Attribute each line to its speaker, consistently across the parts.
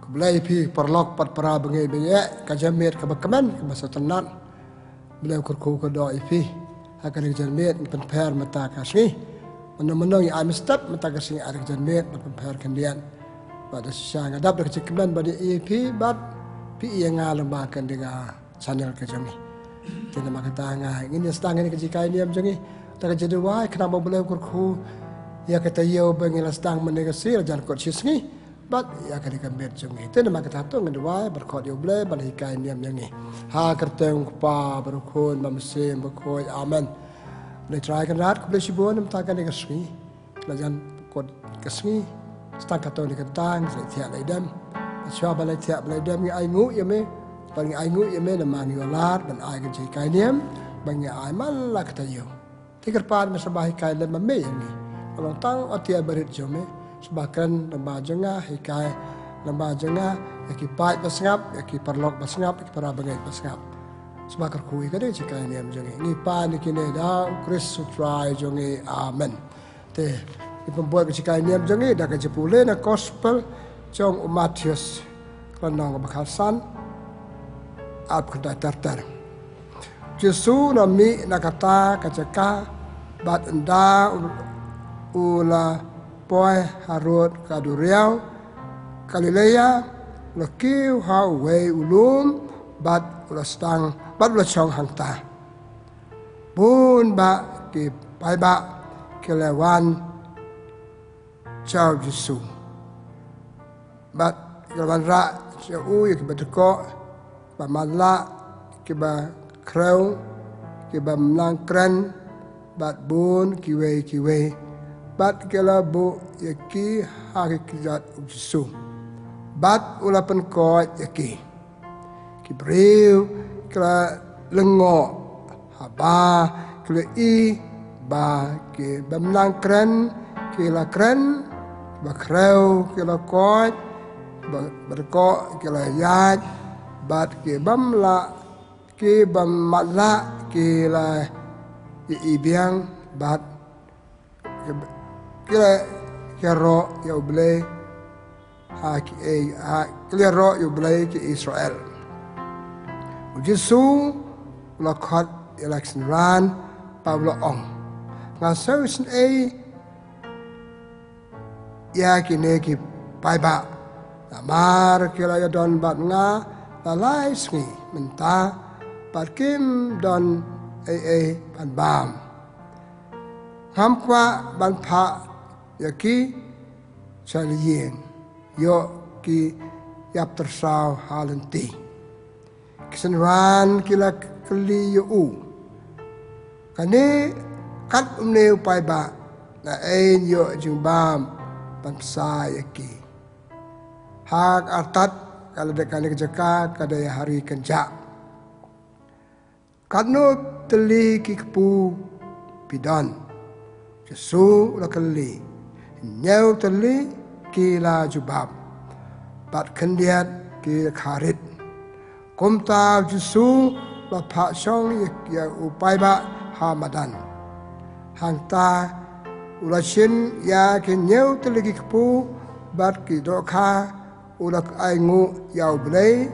Speaker 1: Belai pi perlok pat para bengai bengai kajamet kabakaman kabasa tenan. Belai kurku kedok ipi akan kajamet penper mata kasih. Menang-menang yang amistap mata kasih ada kajamet penper kendian. Pada siang adap dak cekman badi ipi bat pi yang ngalembakan dengan channel kajami. Tidak makan tangan. Ini setang ini kejikai ni macam ni. Tak jadi wai kenapa belai kurku ya kata yo bengai setang menegasi jangan kot sisni. But ya kan dikambet jungi. Itu nama kata tu ngedua berkot yo bleh balhikai niam yang ni. Ha kerteng kupa berukun mamsim berkoi amen. Boleh try kan rat boleh sibun mentakan dikasih. Lajan kot kasih. Stang kata ni kentang saya tiap laidam. Siapa balai tiap laidam ni aingu ya me. Paling aingu ya me nama ni olat dan ai kan jikai niam bangi ai malah kata yo. Tikerpan masabahikai lem me yang ni. Kalau tang atia berit jome. Sebahkan lembah jengah, hikai lembah jengah, yaki pai basngap, yaki perlok basngap, yaki para bengai basngap. Sebahkan kui kadai jika ini am jengi. Ngipa ni kini dah Chris sutrai jengi amen. Te pembuat jika ini am jengi dah kejepule na gospel jong Matius kenang bakasan ab kedai terter. Jesu nami nakata kacaka bat enda ula Poi Harut Kaduriau Galilea Lakiu Hau Wei Ulum Bat Ulastang Bat Ulachong Hangta Bun Ba Ki Pai Ba Kilewan Chao Jesu Bat Kilewan Ra Chau Ki Batko Ba Mala Ki Ba Kreu Ki Ba Mlangkren Bat Bun Ki Wei Bat kela bu yaki hari kizat Jesu. Bat ulapan kot yaki. Kibriu kela lengok haba kela i ba ki bamlang kren kela kren ba kreu kela kot ba berkok kela yat bat ki bamla ki bamala kela i biang bat kira ro ya boleh kira ro ya boleh ke Israel. Jesu lakhat election ran Pablo ong. Ngasau sin ya kini ki pai ba. Namar kira ya don bat nga lalai sni menta parkim don pan bam. Hamkwa ban pa yaki salien yo ki yap tersau halenti kisenran kila keli yo kani kat umne upai ba na yo jumbam ban sa yaki hak artat kalau dekani kejaka kada hari kenja kanu teli ki kepu pidan Jesu la kali nyau tali kila jubab bat kendiat ki kharit kumta Jesu la pha song ya upai ba hamadan hangta ulashin ya ki nyau tali ki kepu bat ki dokha ulak aingu ya ublei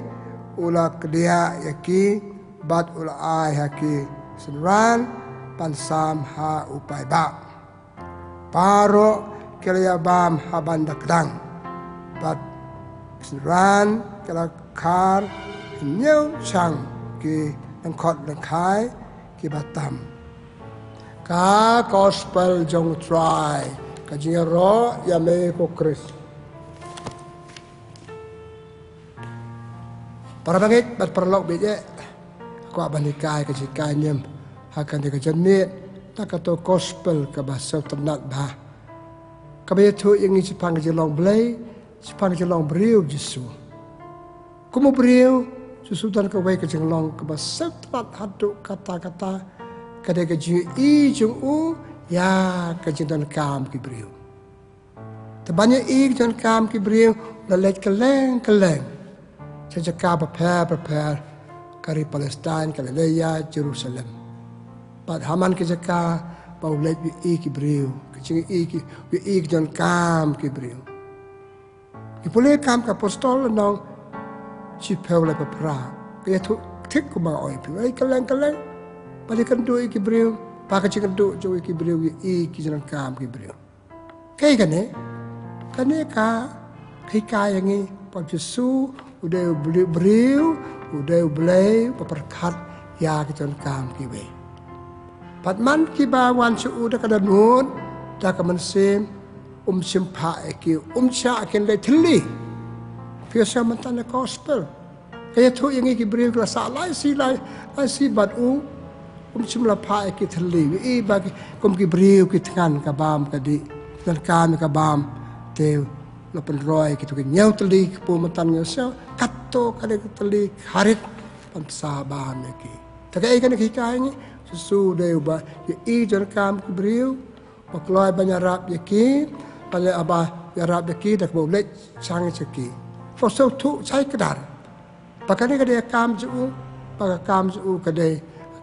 Speaker 1: ulak dia yaki bat ula ai haki senran pansam ha upai ba Paro kaya bam habanda kedang, bat seran kala kar nyau chang ki angkot langkai ki batam. Ka gospel jong try kajiro ya me ko Chris. Para bangit bat perlok beje ko abanikai kajikai nyem akan dikajenit tak kata gospel ke bahasa ternat bah. Kabaya tu yang ini sepang jelong belai, sepang jelong beriu Jesu. Kumu beriu, Jesu dan kawai ke jelong ke bahasa ternat haduk kata-kata kada ke jiu i jung u ya ke jendan kam ki beriu. Terbanya i jendan kam ki beriu lalet keleng. Sejak prepare kari Palestin, Galilea, Jerusalem. Pat haman ke jaka pau let bi ki beriu kecing ki dan kam ki beriu boleh kam ka apostol nong chipel le pra ke tu tik ko ba oi pi ai kalang balik kan do ki breu pa ka chikan do jo ki breu ki jalan kam ki breu kai kan ne ka kai yang ni pa Yesu udah breu udah blai pa perkat ya ki jalan kam ki we pat man ki ba wan su udah kada nun da ka man sem simpha ki cha ken le thli phía sau mình tan gospel cái thu yang ki breu la sa lai si bat chim la pha ki thli e ba kom ki breu ki than ka bam ka di dan kan ka bam te la pen roi ki tu ki nyau tli pu man tan nyo so katto ka de tli harit pan sa ba me ki ta ka kan ki kai ni su de ba e jan kam ki breu ba kloi ba nya rap ye ki pa le aba ya rap ye ki dak bo le chang che ki for so thu sai ka dar pa ka ni ka de kam ju pa ka kam ju ka de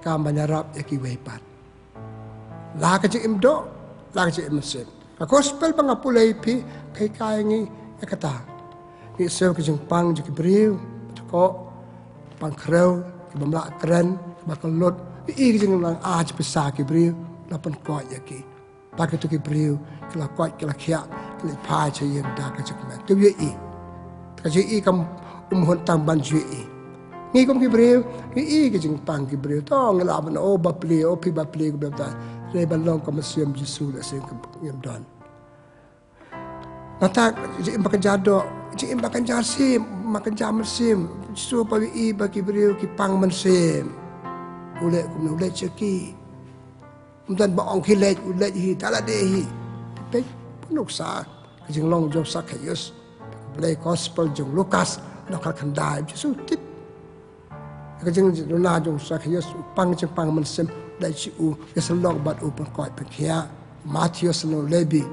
Speaker 1: kam banyarap eki wepat la ka im do la ka im sen ka gospel bang apulay pi kai kai ngi ekata ni sel ka jing pang ju ki breu ko pang kreu ki bamla kren ba ka lot i ki jing lang a ji pesa ki breu la pan ko ya ki pa ka tu ki breu ki la ko ki la khia ki la pa che yem da ka chak ma tu ye i ka ji i kam hon tang ban ju i ngi kom ki breu ki jing pang ki breu to ngala ban o ba ple o pi ba ple ko ba ta re ban long ko masiem Jesu la sen ko yem don nata ji im bakan jado ji im bakan jasim makan jam sim Jesu pa ba ki breu ki pang man sem ule ko ule cheki dan ba ong ki le hi tala de hi pe punuk sa jing long jo Zacchaeus play gospel jong Lukas nak kan dai Jesu tip ka jing na jong Zacchaeus pang man sem dai chi u ya salong bat u pa ko pa khia Matthew no lebi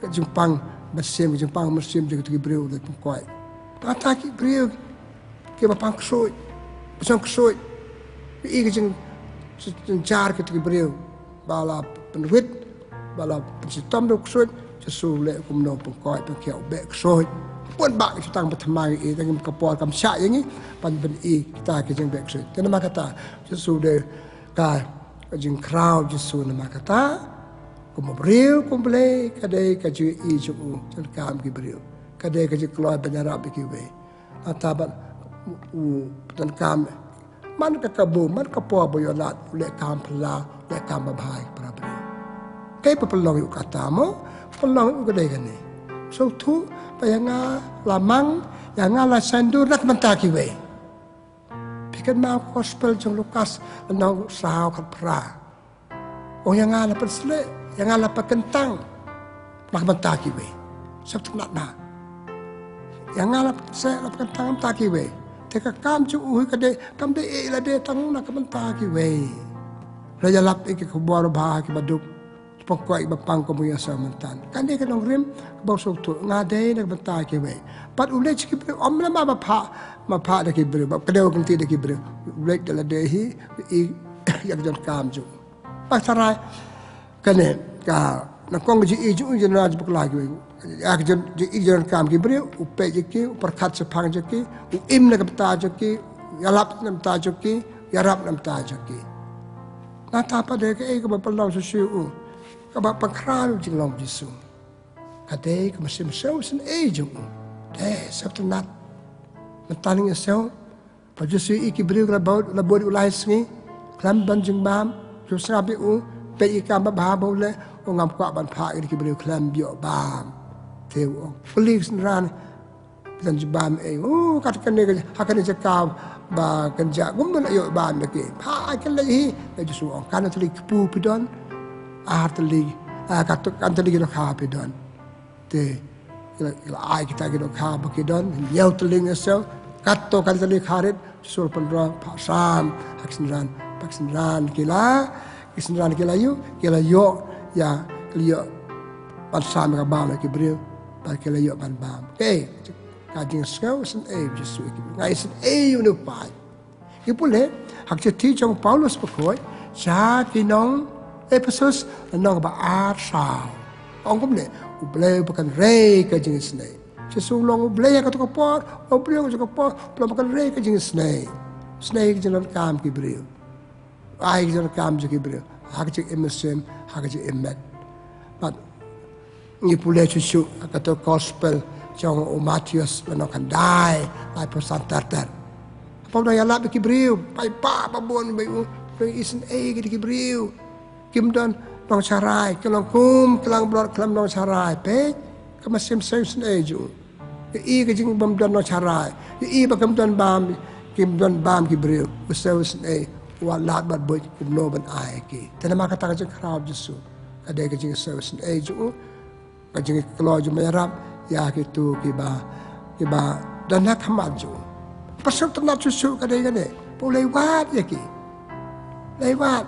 Speaker 1: ka jing pang ba sem jing pang man sem jing ki breu le pa ko ta ki breu ke ba pang soi soi i ka jing jar ki breu bala penwit bala sitam do soi Jesu le kum no pa ko pa khia be soi pun ba ki tang ba thamai e tang ka por kam sha yang ni pan i kita ki jing be soi ten ma kata Jesu de ka jing crowd Jesu na ma kata kum breu kum ble ka de ka ju i ju jan kam ki breu ka de ka ji kloi banyara be ki we ata ba tan kam man ka kabu man ka po bo yolat le kam pla le kam ba bhai pra breu kai pa pelong yu kata mo pelong yu ka de ka ni so tu pa yang lamang yang la sandu nak menta ki we pikan ma gospel jong Lukas no sao ka pra o yang la persle yang la pakentang mak menta ki we sab nak na yang la se la pakentang menta ki we te ka kam chu u ka de kam de e la de tang na ka menta ki we ra ya lap ik ko bor ba ki baduk pokok iba pang ko muya sa mantan kan de kanong rim ba so to nga de nag banta ki we pat ule chi ki om na ma pha de ki bre ba kadeo kan ti de ki bre ule de la de hi i yak jon kam ju pa sarai kan ka na kong ji i ju ji na ju la ki yak jon ji i jon kam ki bre u pe ji ki par khat se phang ji ki u im na banta ji ki yalap na banta ji ki yarap na banta ji ki na ta pa de ke ko ba palong su shu ka ba kral jing long Jesu ka de ka masim so sen e jung de sabtu nat mataning so pa Jesu iki breu la bod ulai sngi klam ban jing bam jo sabi u pe i ka ba ba bo le o ngam kwa ban pha iki breu klam bio bam teu o police ran dan jing bam e o kat kan ne ha kan je ka ba kan ja gum na yo bam de ke pha kan le hi Jesu on kan tli pu pidon arteli kanteli kita kapi don te ai kita kita kapi don yau teling esel kato kanteli karet sur pendra pasam aksinran kila yo ya kila pasam ka bam ki breu pa kila yo ban bam kajing skau sen Jesu ngai sen no pai ki pule hak ti jong Paulus pokoi cha kinong Ephesus nong ba ar sao ong kom le u ble pakan re ka jing snai Jesu long blaya ka to kapor, long blaya ka kapor, long ka re ka jing snake. Snake jing kam ki brio. Ai jing kam jing ki brio. Hak jing imsem, hak jing immet. But ni pule Jesu ka to gospel trong o Matthews nó kan dai lai persan tartar. Apa dah yalap ki brio, pai pa pa bon bai isen ki brio. Kim don nong charai, ke long kum, ke lang blot kelam nong charai, pe, ke masih sen ju. Ke ke jing bam don nong charai, ke ba kam don bam, kim don bam ki brio, usau sen wa lat bat boy kum no ban ai ki. Tanama kata ka jing krab Jesu. Ada ke jing usau sen ju, ka jing kelo ju merap, ya ki tu ki ba dan nak hamat ju. Pasal tenat Jesu ka dei ka ne, boleh wat ya ki. Lewat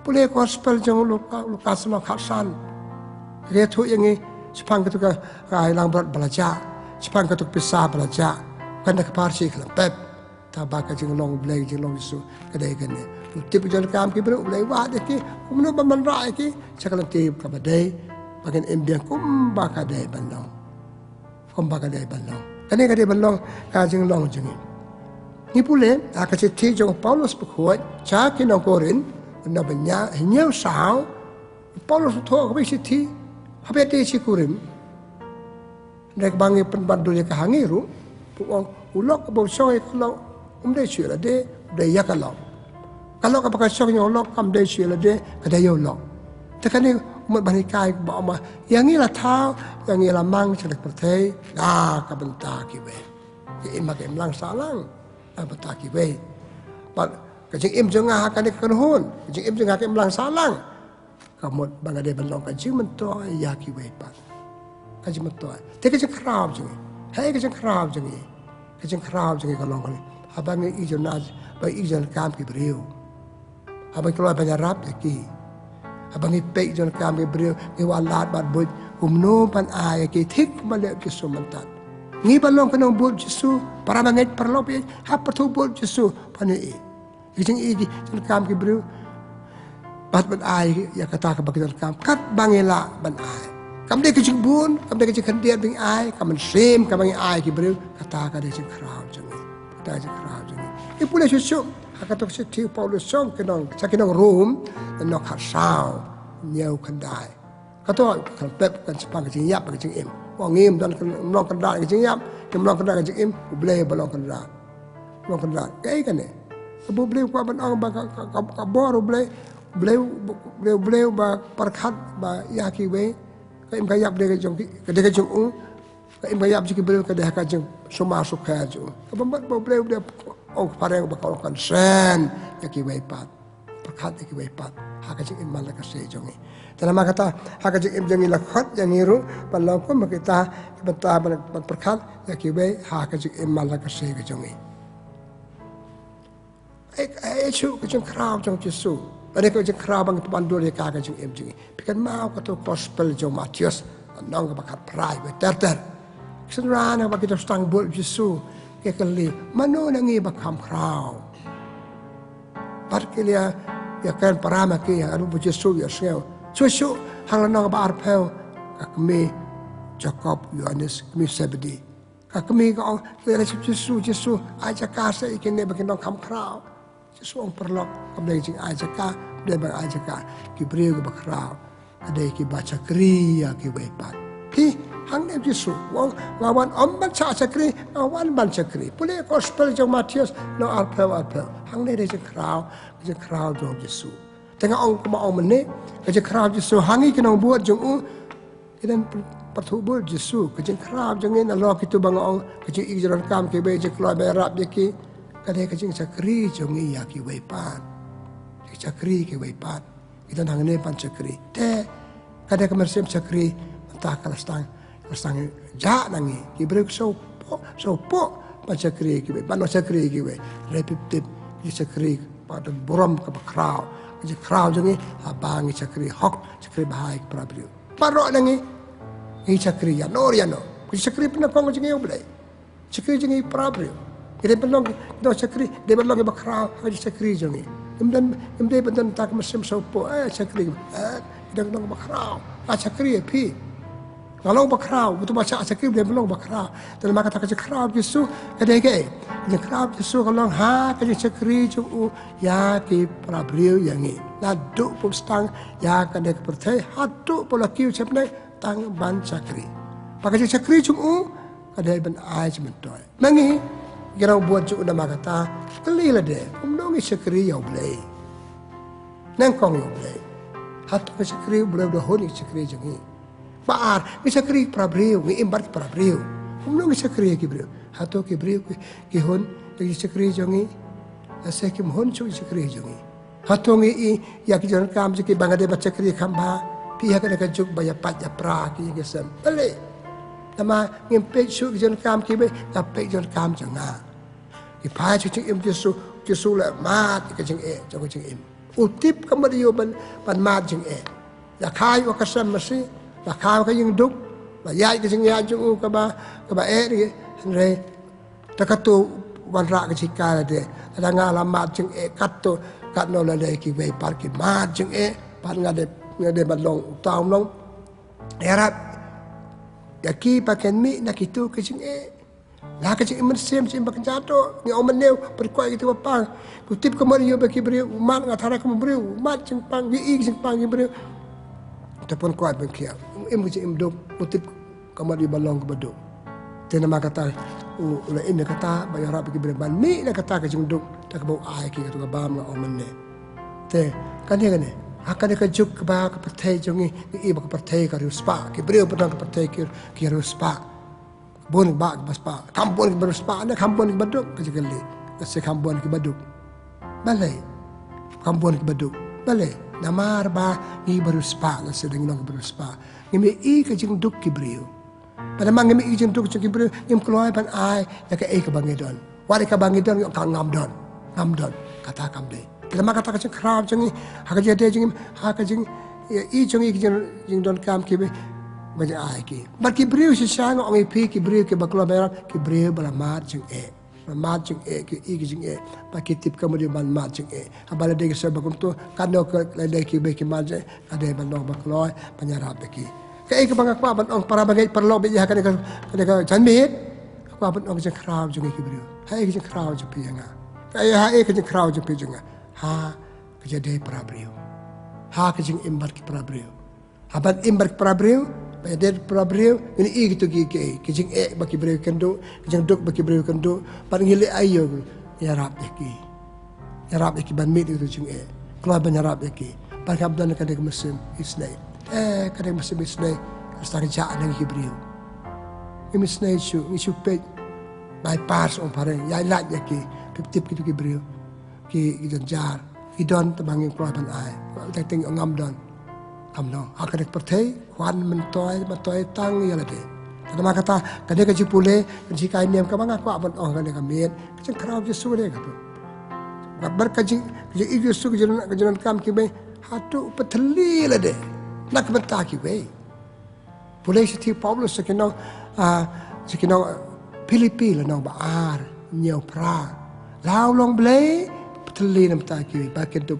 Speaker 1: boleh gospel jeng Lukas no khasan retu yang ini sepang ketuk kai lang berat belajar sepang ketuk pisah belajar kan dak parsi kelam pep tabak jeng long blai jeng long Yesus kadai kan tip jalan kam ki bro blai wa de ki kumno ban ra ki sakalan tip ka badai bagian embiang kum ba kadai bandong kum ba kadai bandong kadai bandong ka jeng long jeng ni pule akase ti jeng Paulus berkuat cha ki nong Korin na banya hinyau sao Paulus tho ka bisi thi habe te si kurim nek bangi penbandu ya ka hangiru puong ulok bo soi kalau umde syela de ya kalau ka pakai soi ulok kam de syela de kada yo lok tekani umat bani kai ba ma yang ila thao yang ila mang selek pertai ka benta ki we ki imak lang salang benta ki we kajing im jengah akan dikenhun, kajing im jengah akan melang salang. Kamu bangade belong kajing mentoy yaki wepat, kajing mentoy. Tapi kajing kerap jengi, hai kajing kerap jengi kalau kali. Abang ijon naz, abang ijon kam ki beriu. Abang keluar banyak rap lagi. Abang ipek ijon kam ki beriu, ngiwalat bat bud, umno pan ay ki tik balik Jesu mentat. Ngi belong kenong bud Jesu, para mangit perlo pi, hap pertu bud Jesu pani. Kijing igi jeng kam ki beriu bat ai ya kata ka bagi kam kat bangela ban ai kam de kijing bun kam de kijing kandiat bing ai kam sim kam bang ai ki beriu kata ka de jeng krau jeng kata jeng krau jeng i pule susu kata si ti Paulus song kenong sakinong room no khat sao nyau kandai kata kan pep kan sepang kijing yap kijing im wong im dan no kandai kijing yap kim no kandai kijing im boleh balong kandai no kandai kai kan ne Abu beliau kuat benang bak kabor beliau bak perkat bak yaki we kaim kayap dia kejong kaim kayap jiki beliau kadah kajeng semua suka ju kabambat beliau dia pareng bak orang sen yaki we pat perkat yaki we pat hakajeng iman la kasih jongi dalam kata hakajeng im jongi lakhat yang iru palau pun kita beta perkat yaki we hakajeng iman la kasih jongi Ecu kejeng kerau jeng Yesus. Ada kejeng kerau bang pandu dia kagak jeng em jeng. Pikan mau kata gospel jeng Matius. Nong bakat perai beter. Senrana bagi kita stang buat Yesus. Kekali mano nangi bakam kerau. Parkilia ya kan parama ki yang anu Yesus ya sel. Yesus hang nong ba arpel kami Jacob Yohanes kami Zebedi. Kami kau Yesus aja kasih ikan ni bagi nong kam kerau. Sesuatu perlu kemudian jing ajaka, dia berajaka, kibri ke bakrau, ada ki baca kriya ki wepat. Ki hang nem Yesus, wong lawan baca cakri, lawan baca cakri. Boleh gospel jong Matius, no arpel. Hang nem jing krau jong Yesus. Tengah ong kemau menik, jing krau Yesus hangi kena buat jong kita perlu buat Yesus. Jing krau jong ini Allah kita bangong, jing ijaran kam ki be jing keluar berap dia ki. Kadai kajing cakri jongi ya ki wepat. Cakri ki wepat. Kita nang ne pan cakri. Te kadai kemersim cakri entah kalastang ja nangi. Ki brek so po pan cakri ki we. Pan cakri ki we. Repip ki cakri pada borom ke bakrau. Ki krau jongi abang cakri hok cakri bahai prabriu. Paro nangi. Ki cakri ya no. Ki cakri pernah kong jongi oblai. Cakri jongi prabriu. Dia belong kita cakri, dia belong ke bakrau, haji cakri jongi. Kemudian benda tak mesim sopo, cakri. Kita belong ke bakrau, cakri pi. Kalau bakrau, betul baca sakit dia belum bakrau. Dalam kata kerja kerau Yesus, kadai ke? Kerja kerau Yesus kalau kerja cekri cu ya ki prabriu yang ni. Naduk pun stang ya kadai kepercaya, haduk pun laki ucap naik tang ban cekri. Pakai cekri cu kadai ban ai cementoy. Mangi kira buat cu nama kata keli lah deh. Umnongi cekri yang boleh. Nangkong yang boleh. Haduk cekri boleh dah honi cekri jangi. Baar, bisa kiri prabriu, ngi imbar prabriu. Umno bisa kiri kibriu. Hato kibriu ki hon, bisa kiri jongi. Asa kim hon chu bisa kiri jongi. Hato ngi ya ki jon kam ki bangade baca kiri kamba. Pihak kada kajuk baya pat ya pra ki gesem. Balik. Nama ngimpe chu ki jon kam ki be kape jon kam janga. Ki pa chu im Jesu la mat ki jeng jong jeng im. Utip kamadiyo ban mat jeng Ya kai wa kasam masi. Và khao cái những đúc và dạy cái những dạy chúng các bà ấy đi rồi ta cắt tu văn ra cái chiếc là để ta ngã làm mát chúng cắt tu cắt nó là để cái về bắt cái mát chúng bắt ngã để bắt lông tao lông Arab ya ki pakai mi nak itu cái chúng lah cái chúng mình xem pakai jatuh ni orang neu perkuat gitu apa kutip kemarin bagi beri umat ngatara kamu beri umat chúng pang vi chúng pang beri ataupun kuat bengkia im duk utip kamar di balong ke beduk tena ma kata ula ini kata bayar rap ke berban mi na kata ke jung duk tak bau ai ki kata bam la omne te kan dia kan akan ke juk ke ba ke pertai jungi i ba ke pertai ke ruspa ke beriu pedang ke pertai ke ruspa bon ba ke baspa kampun ke ruspa na kampun ke beduk ke jeli se kampun ke beduk balai kampun ke beduk balai namar ba ni beruspa la sedang nang beruspa ngimi i ka jing duk ki brio pada mang ngimi i jing duk ki brio ngim keluar pan ai ya ka ke bangidon wari ka bangidon ka ngamdon kata kam de lama kata ka khrab jing ha ka jete jing ha ka jing i jing jing don kam ki be baja ai ki bar ki brio si sang ong pi ki brio ki baklo beram ki brio bala mat jing mat jing ki i jing pakai tip kemudian ban mat jing abala de ke bakum tu kano ke le ki be ki mat je ade ban no bakloy panyarap ki ke bangak pa ban ong para bagai perlo be ya kan ka janmit pa ban ong je kraw jing ki brio hai ki kraw je pi nga kai hai ki kraw je pi junga ha ke je de para brio ha ke jing imbar ki para brio haban imbar ki para brio Pada prabriu ini gitu ki jing baki breu kendo jing duk baki breu kendo paling hile ayo ya rap ki ban mit itu jing keluar ban rap ki par kabdan kadek musim isnai kadek musim isnai astari ja nang ki breu ini isnai isu pe bypass on pare ya lat ya ki tip ki breu ki jar ki don tabangin keluar ban ai tak ting ngam don amno akan pertai kwan mentoi tang ya lade kada kata kada ka jipule ji kai nem ka banga ko abon ong kada ka met ka kharab je su de ka to gabar ka ji i su ka jalan kam ki be hatu pathli lade nak benta ki be pule si Paulo sekino Filipi la no baar nyau pra lao long ble pathli nam ta ki ba ke du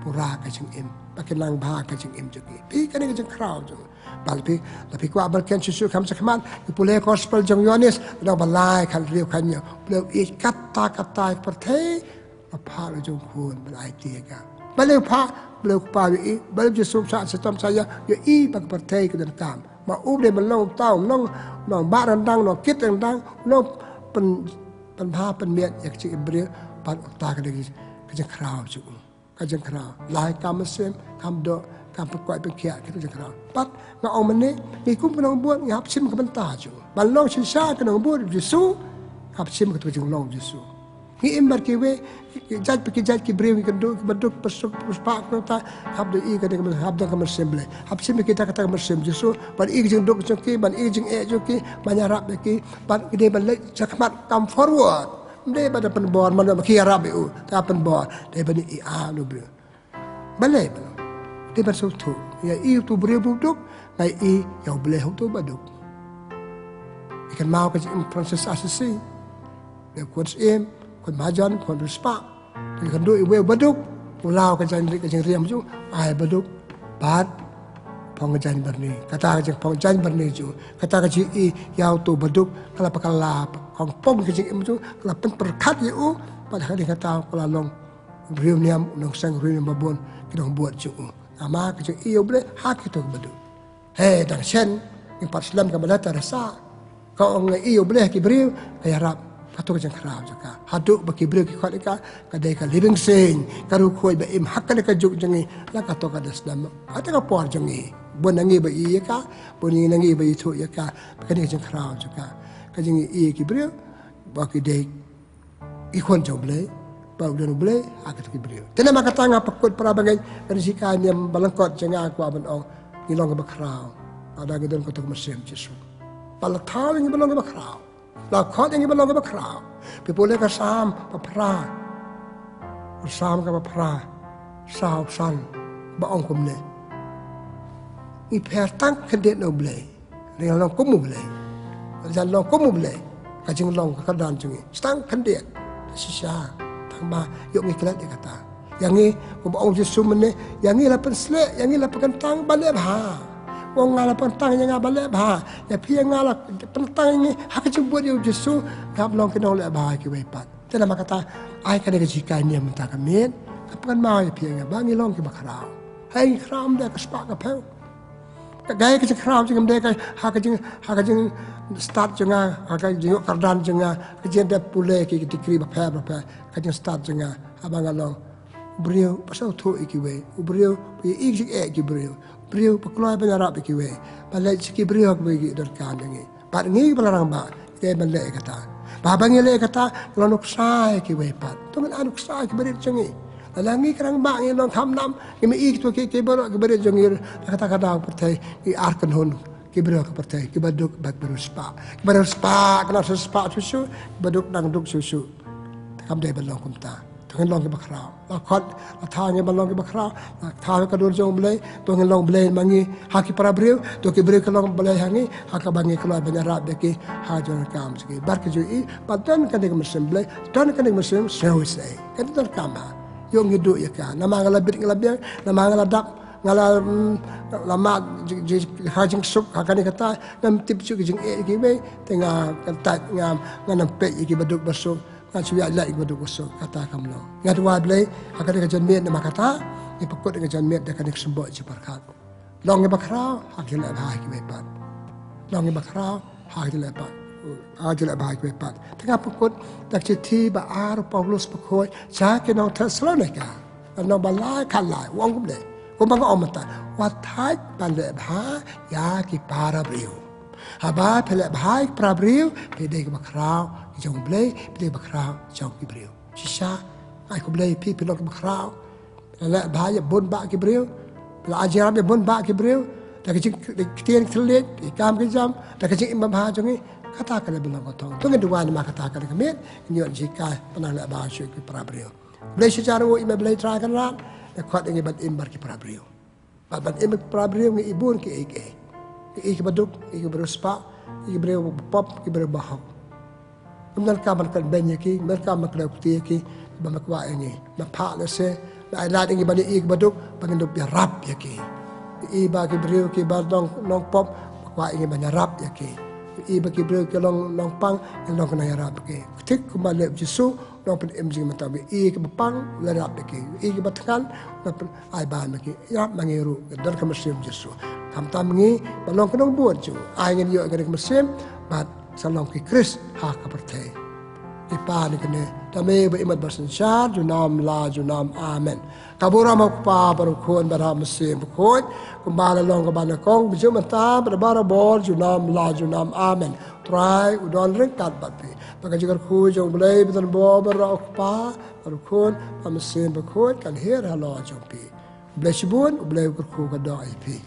Speaker 1: pura ka jing im pakai lang bah ka jing im jogi pi kan ka jing crowd jong balpi tapi ko abal ken susu kam sakman pule gospel jong Yohanes do balai kan riu kan yo pule i kata pertai apa lo jong kun balai tiga balai pa i balai Yesus sa setom saya yo i bag pertai ke dan kam ma u de melong tau nong ba rendang no kit rendang no pen pa pen miet yak chi ibri pat ta ka de ka jing crowd jong kajian kerau, lai kam mesin, kam do, kam perkuat pengkiat kita kajian kerau. Pat ngak orang mana, ikut penang buat ngap sim kebentar je. Balong sisa kena buat Yesus, ngap sim ketu kajian long Yesus. Ngi imbar kiwe, jaj ki brew kendo, beduk persuk perspak nota, hab do i kadang hab do kam mesin bele. Hab sim kita kata kam mesin Yesus, ban i kajian duk joki, ban i kajian joki, banyarap ki, ban gede ban lek sakmat come forward. Dia pada penbor mana makia rabi ta penbor dia bani no bro balai dia bersuatu ya tu beri buduk ngai ya boleh tu baduk ikan mau ke proses asasi dia kuat kon majan kon respa ikan do baduk ulau ke jang riam ju ai baduk bat phong jan berni kata jeng phong jan berni ju kata kaji I yau tu beduk kala pakala kong pom kaji itu kala pen perkat yu pada hari kata kala long riuniam long sang riuniam babon kita buat ju ama kaji iyo boleh hak itu beduk dan sen yang pas Islam kepada terasa kau orang iyo boleh kibriu kaya rap atau kejang kerap juga. Haduk bagi beri kikuat ika, kadai ka living sing, karu kuai ba im hak kadai ka juk jengi, lah kata kada Islam. Ada ka puar jengi, bon nangi ba iya ka, bon nangi ba itu iya ka, kadai kejang kerap juga. Kejang iya kibri, bagi dek ikon jauh boleh, bau dan boleh, akat kibri. Tidak mak kata ngapa kut para bagai risikan yang balangkot jenga aku aban ong, ngilong ba kerap. Ada gedon kota Mesir Yesus. Balak tahu yang balong ba kerap. Lah kau yang ibalong ke kerau, pipuleh ke sam, papra, sam ke papra, sah san, baong kumle. Iper tang kedet no blay, ringan long kumu blay, jalan long kumu blay, kajing long ke kedan jungi, stang kedet, sisa, tang ba, yuk ngiklat dia kata, yang ni, baong Yesus mene, yang ni lapan selek, yang ni lapan kentang balik bah. Wong ngala pentang yang ngabale bah ya pia ngala pentang ini hak jebut dia Yesus ngap long kena oleh bah ki wepat tena makata ai kada jika ni mentaka men kapan mau ya pia ngabangi long ki bakrao hai kram dia kespak ka peu gaya ke kram jeng dia ka hak jeng start jenga hak jeng kardan jenga kejen dia pule ki dikri ba pa ka jeng start jenga abang long beliau pasal tu ikiwe beliau iki ki beliau pekeluar penyarap ikiwe balai siki beliau bagi derkan dengi pat ngi belarang ba ke balai kata ba bangi le kata kalau nuk sai ikiwe pat tu kan anuk sai ki beri cengi lalangi kerang ba ngi long tham nam kimi ik tu ki bero ki beri cengi kata kata pertai ki arkan hon ki bero ka pertai ki baduk bak beru spa kena spa susu baduk nang duk susu kam dai balong kumta Tuhan long ke bakrau, lakot, lathangnya balong ke bakrau, lathang ke dua jom belai, Tuhan long belai mangi haki para beriu, Tuhan ke beriu kelong belai hangi, haka bangi keluar benyarap deki hajar kam segi, bar kejui, padan kan dek mesin belai, tuan kan dek mesin sewusai, kan itu terkama, yung hidup ya kan, nama ngalabit ngalabit, nama ngaladap, ngala lama hajing sup, hakani kata, ngam tip cuk jeng kiwe, tengah kentat ngam nganampe iki baduk bersuk. Ngaji ya lagi baduk besok kata kamu lo. Ngat wa blai akan dengan janmiat nama kata, ni pekut dengan janmiat dia akan sembok jeparkat. Long ni bakrau hak jelek bahai kebepat. Long ni bakrau hak jelek pat. Hak jelek bahai kebepat. Tengah pekut tak citi ba ar Paulus pekoi cak nong Thessalonika. Nong balai kalai wong ku blai. Ku bang omata watai balai bah ya ki para beriu. Haba pelak bahai para beriu pede ke bakrau jong blai pede bakrau jong ki beriu. Sisa ai ku blai pi pelak bakrau. Pelak bahai bon ba ki beriu. Pelak ajar be bon ba ki beriu. Dak kecing kelit ikam ke jam dak kecing imam ha jongi katakan bilang kotong. Tu kedua nama katakan kami nyuat jika pernah nak bahas ki para beriu. Blai secara wo imam blai terakan rat dak kuat ngi bat imbar ki para beriu. Bat imbar para beriu ngi ibun ki ike. Iki baduk, iki beruspa, iki beriu pop, iki beriu bahok. Mereka makan banyak ki, mereka makan putih ki, bermakwa ini, berpak lese, berailat ini bani iki baduk, bani duk biar rap ya ki. Iba ki beriu ki badong nong pop, makwa ini bani rap ya ki. Iba ki beriu ki long pang, long kena rap ki. Ketik kembali Yesus, long pen emjing matabi. Iki bepang, lerap ya ki. Iki batangan, long pen aiban ya ki. Rap mangiru, dan kemesim Yesus. Tam ngi balong kenong buat ju ai ngen yo ngene mesim bat salong ki Kris ha ka pertai ipa ni kene tame be imat basen syar ju nam la ju nam amen kabura ma pa baru kon bara mesim kon kumbala long ka bana kong biju mata bara bor ju nam la ju nam amen try udon ring kat bat pe baka jigar khu jong blai betan bo bara pa baru kon pa mesim kon kan her ha lo jong pe blai shibun blai kur khu ka do ai pe